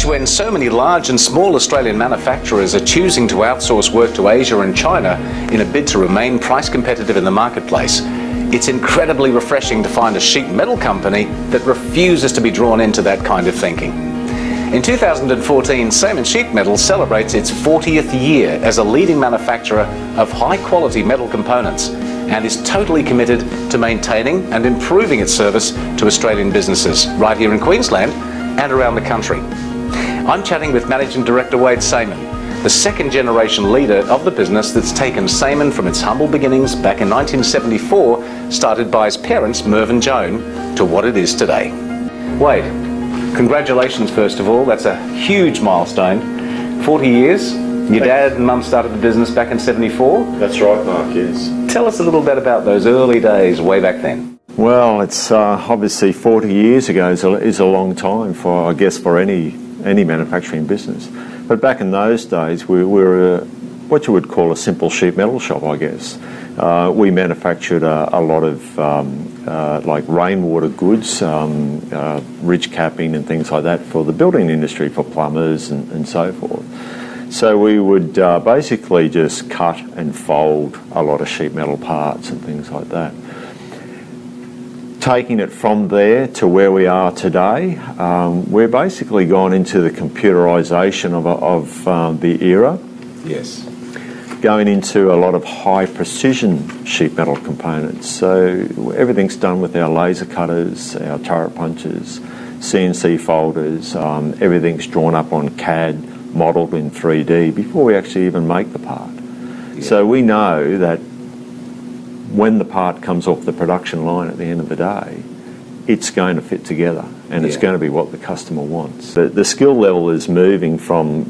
age when so many large and small Australian manufacturers are choosing to outsource work to Asia and China in a bid to remain price competitive in the marketplace, it's incredibly refreshing to find a sheet metal company that refuses to be drawn into that kind of thinking. In 2014, SAMIN Sheet Metal celebrates its 40th year as a leading manufacturer of high-quality metal components and is totally committed to maintaining and improving its service to Australian businesses right here in Queensland and around the country. I'm chatting with Managing Director Wade Samin, the second-generation leader of the business that's taken Samin from its humble beginnings back in 1974, started by his parents, Merv and Joan, to what it is today. Wade, congratulations first of all. That's a huge milestone. 40 years. Your dad and mum started the business back in 74? That's right, Mark, yes. Tell us a little bit about those early days way back then. Well, it's obviously 40 years ago is a long time for, I guess, for any manufacturing business. But back in those days, we were what you would call a simple sheet metal shop, I guess. We manufactured a lot of like rainwater goods, ridge capping and things like that for the building industry, for plumbers and so forth. So we would basically just cut and fold a lot of sheet metal parts and things like that. Taking it from there to where we are today, we're basically gone into the computerisation of the era. Yes. Going into a lot of high precision sheet metal components. So everything's done with our laser cutters, our turret punches, CNC folders, everything's drawn up on CAD, modelled in 3D before we actually even make the part. Yeah. So we know that when the part comes off the production line at the end of the day, it's going to fit together and it's going to be what the customer wants. The skill level is moving from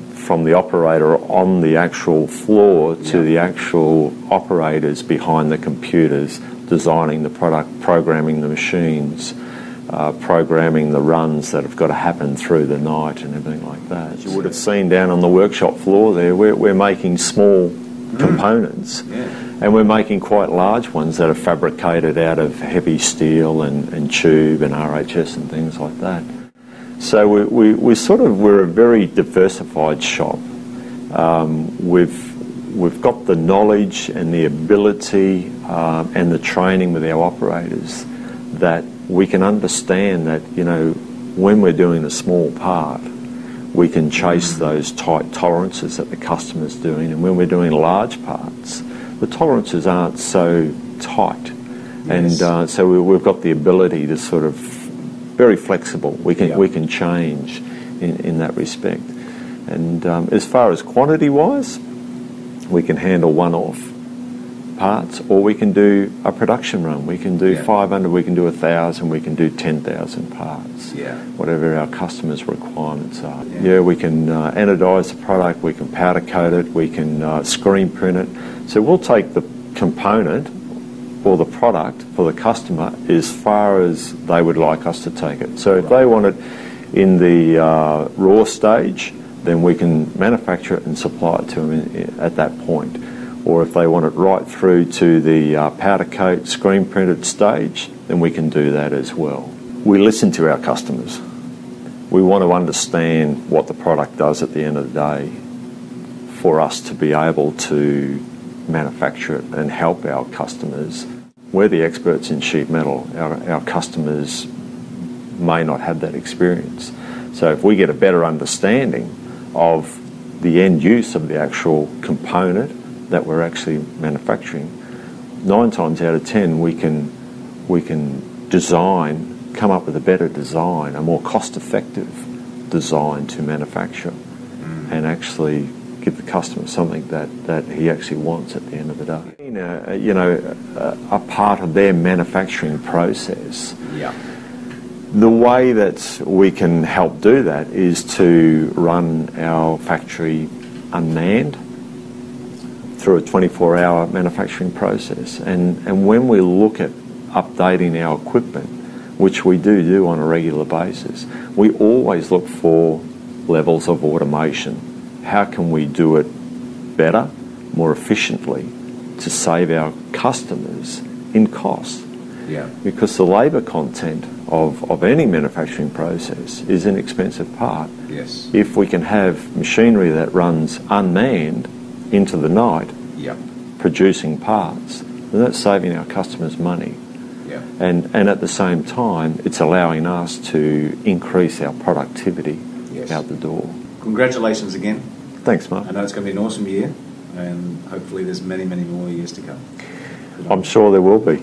the operator on the actual floor to the actual operators behind the computers, designing the product, programming the machines, programming the runs that have got to happen through the night and everything like that. As you would have seen down on the workshop floor there, we're making small components and we're making quite large ones that are fabricated out of heavy steel and tube and RHS and things like that. So we're a very diversified shop. We've got the knowledge and the ability and the training with our operators that we can understand that, you know, when we're doing a small part, we can chase those tight tolerances that the customer's doing, and when we're doing large parts, the tolerances aren't so tight. Yes. And so we've got the ability to sort of very flexible. We can change in that respect. And as far as quantity-wise, we can handle one-off parts, or we can do a production run. We can do 500, we can do 1,000, we can do 10,000 parts, whatever our customers' requirements are. We can anodise the product, we can powder coat it, we can screen print it. So we'll take the component or the product for the customer as far as they would like us to take it. So if they want it in the raw stage, then we can manufacture it and supply it to them at that point. Or if they want it right through to the powder coat, screen printed stage, then we can do that as well. We listen to our customers. We want to understand what the product does at the end of the day for us to be able to manufacture it and help our customers. We're the experts in sheet metal. Our customers may not have that experience. So if we get a better understanding of the end use of the actual component that we're actually manufacturing, 9 times out of 10 we can design, come up with a better design, a more cost-effective design to manufacture, and actually give the customer something that he actually wants at the end of the day. A part of their manufacturing process. The way that we can help do that is to run our factory unmanned through a 24-hour manufacturing process. And when we look at updating our equipment, which we do on a regular basis, we always look for levels of automation. How can we do it better, more efficiently, to save our customers in cost? Yeah. Because the labour content of any manufacturing process is an expensive part. Yes. If we can have machinery that runs unmanned into the night, Yeah. producing parts, then that's saving our customers money. Yeah. And at the same time, it's allowing us to increase our productivity Yes. out the door. Congratulations again. Thanks, Mark. I know it's going to be an awesome year, and hopefully there's many, many more years to come. I'm sure there will be.